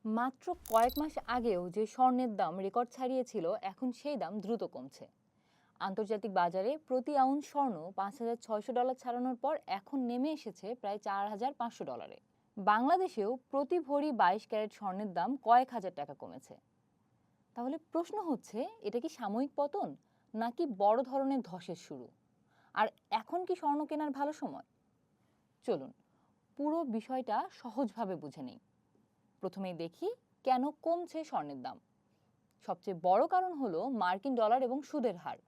মাত্র কয়েক মাস আগেও যে স্বর্ণের দাম রেকর্ড ছাড়িয়েছিল, এখন সেই দাম দ্রুত কমছে। আন্তর্জাতিক বাজারে প্রতি আউন্স স্বর্ণ $5,600 ছাড়ানোর পর এখন নেমে এসেছে প্রায় $4,500। বাংলাদেশেও প্রতি ভরি 22 ক্যারেট স্বর্ণের দাম কয়েক হাজার টাকা কমেছে। তাহলে প্রশ্ন হচ্ছে, এটা কি সাময়িক পতন নাকি বড় ধরনের ধসের শুরু? আর এখন কি স্বর্ণ কেনার ভালো সময়? চলুন পুরো বিষয়টা সহজভাবে বুঝে নেই। প্রথমেই দেখি কেন কমছে স্বর্ণের দাম। সবচেয়ে বড় কারণ হলো মার্কিন ডলার এবং সুদের হার।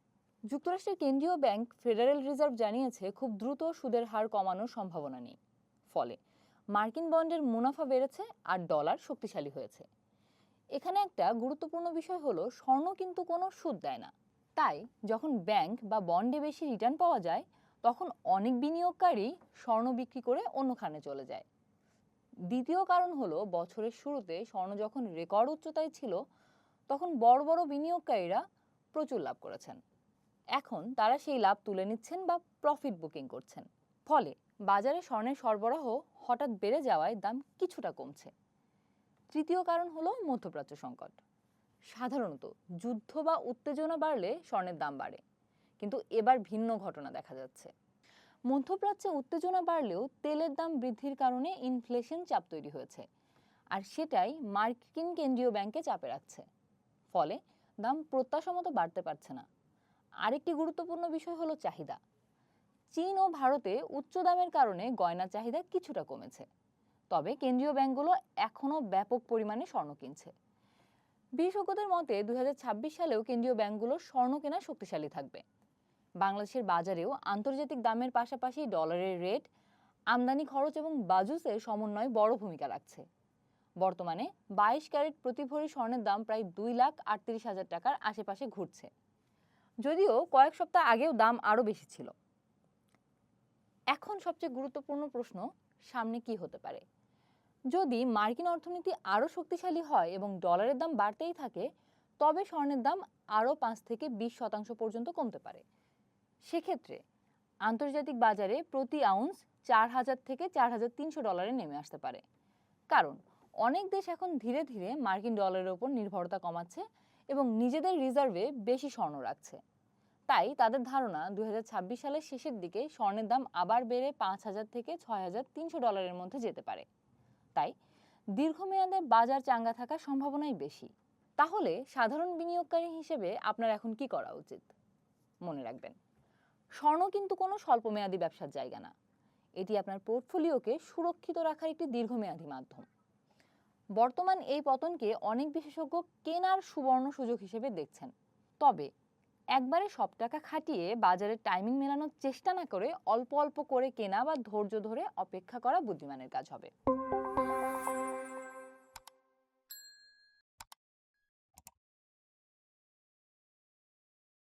যুক্তরাষ্ট্রের কেন্দ্রীয় ব্যাংক ফেডারেল রিজার্ভ জানিয়েছে খুব দ্রুত সুদের হার কমানোর সম্ভাবনা নেই। ফলে মার্কিন বন্ডের মুনাফা বেড়েছে আর ডলার শক্তিশালী হয়েছে। এখানে একটা গুরুত্বপূর্ণ বিষয় হলো, স্বর্ণ কিন্তু কোনো সুদ দেয় না। তাই যখন ব্যাংক বা বন্ডে বেশি রিটার্ন পাওয়া যায়, তখন অনেক বিনিয়োগকারী স্বর্ণ বিক্রি করে অন্য খানে চলে যায়। দ্বিতীয় কারণ হলো, বছরের শুরুতে স্বর্ণ যখন রেকর্ড উচ্চতায় ছিল, তখন বড় বড় বিনিয়োগকারীরা প্রচুর লাভ করেছেন। এখন তারা সেই লাভ তুলে নিচ্ছেন বা প্রফিট বুকিং করছেন। ফলে বাজারে স্বর্ণের সরবরাহ হঠাৎ বেড়ে যাওয়ায় দাম কিছুটা কমছে। তৃতীয় কারণ হলো মধ্যপ্রাচ্য সংকট। সাধারণত যুদ্ধ বা উত্তেজনা বাড়লে স্বর্ণের দাম বাড়ে, কিন্তু এবার ভিন্ন ঘটনা দেখা যাচ্ছে। মধ্যপ্রাচ্যে উত্তেজনা বাড়লেও তেলের দাম বৃদ্ধির কারণে ইনফ্লেশন চাপ তৈরি হয়েছে, আর সেটাই মার্কিন কেন্দ্রীয় ব্যাংকে চাপে রাখছে। ফলে দাম প্রত্যাশামতো বাড়তে পারছে না। আরেকটি গুরুত্বপূর্ণ বিষয় হলো চাহিদা। চীন ও ভারতে উচ্চ দামের কারণে গয়না চাহিদা কিছুটা কমেছে, তবে কেন্দ্রীয় ব্যাংকগুলো এখনও ব্যাপক পরিমাণে স্বর্ণ কিনছে। বিশেষজ্ঞদের মতে 2026 সালেও কেন্দ্রীয় ব্যাংকগুলো স্বর্ণ কেনা শক্তিশালী থাকবে। বাংলাদেশের বাজারেও আন্তর্জাতিক দামের পাশাপাশি ডলারের রেট, আমদানি খরচ এবং বাজুসের সমন্বয় বড় ভূমিকা রাখছে। বর্তমানে 22 ক্যারেট প্রতি ভরি স্বর্ণের দাম প্রায় 2,38,000 টাকার আশেপাশে ঘুরছে, যদিও কয়েক সপ্তাহ আগেও দাম আরও বেশি ছিল। এখন সবচেয়ে গুরুত্বপূর্ণ প্রশ্ন, সামনে কি হতে পারে? যদি মার্কিন অর্থনীতি আরও শক্তিশালী হয় এবং ডলারের দাম বাড়তেই থাকে, তবে স্বর্ণের দাম আরও 5 থেকে 20% পর্যন্ত কমতে পারে। সেক্ষেত্রে আন্তর্জাতিক বাজারে প্রতি আউন্স $4,000 থেকে $4,300 নেমে আসতে পারে। কারণ অনেক দেশ এখন ধীরে ধীরে মার্কিন ডলারের উপর নির্ভরতা কমাচ্ছে এবং নিজেদের রিজার্ভে বেশি স্বর্ণ রাখছে। তাই তাদের ধারণা 2026 সালের শেষের দিকে স্বর্ণের দাম আবার বেড়ে $5,000 থেকে $6,300 মধ্যে যেতে পারে। তাই দীর্ঘমেয়াদে বাজার চাঙ্গা থাকার সম্ভাবনাই বেশি। তাহলে সাধারণ বিনিয়োগকারী হিসেবে আপনার এখন কি করা উচিত? মনে রাখবেন, স্বর্ণ কিন্তু কোনো স্বল্পমেয়াদী ব্যবসার জায়গা না। এটি আপনার পোর্টফোলিওকে সুরক্ষিত রাখার একটি দীর্ঘমেয়াদী মাধ্যম। বর্তমান এই পতনকে অনেক বিশেষজ্ঞ কেনার সুবর্ণ সুযোগ হিসেবে দেখছেন। তবে একবারে সব টাকা খাটিয়ে বাজারের টাইমিং মেলানোর চেষ্টা না করে অল্প অল্প করে কেনা বা ধৈর্য ধরে অপেক্ষা করা বুদ্ধিমানের কাজ হবে।